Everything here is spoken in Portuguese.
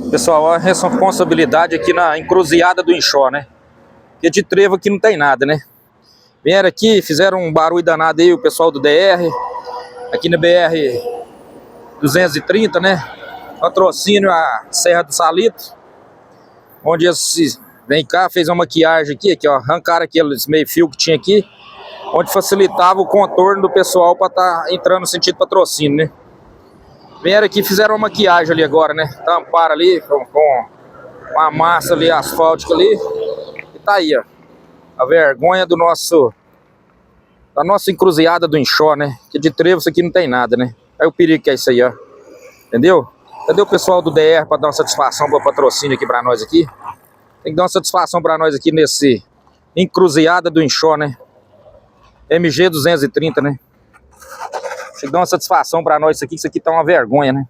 Pessoal, a responsabilidade aqui na encruzilhada do Inchó, né? Porque de trevo aqui não tem nada, né? Vieram aqui, fizeram um barulho danado aí, o pessoal do DR, aqui na BR 230, né? Patrocínio a Serra do Salito, onde eles vem cá, fez uma maquiagem aqui, ó, arrancaram aqueles meio fio que tinha aqui, onde facilitava o contorno do pessoal para estar entrando no sentido patrocínio, né? Vieram aqui, fizeram uma maquiagem ali agora, né? Tamparam ali com uma massa ali asfáltica ali. E tá aí, ó. A vergonha da nossa encruzilhada do Inchó, né? Que de trevo isso aqui não tem nada, né? Aí o perigo que é isso aí, ó. Entendeu? Cadê o pessoal do DR para dar uma satisfação para o patrocínio aqui para nós aqui? Tem que dar uma satisfação para nós aqui nesse encruzilhada do Inchó, né? MG 230, né? Tem que dar uma satisfação para nós isso aqui tá uma vergonha, né?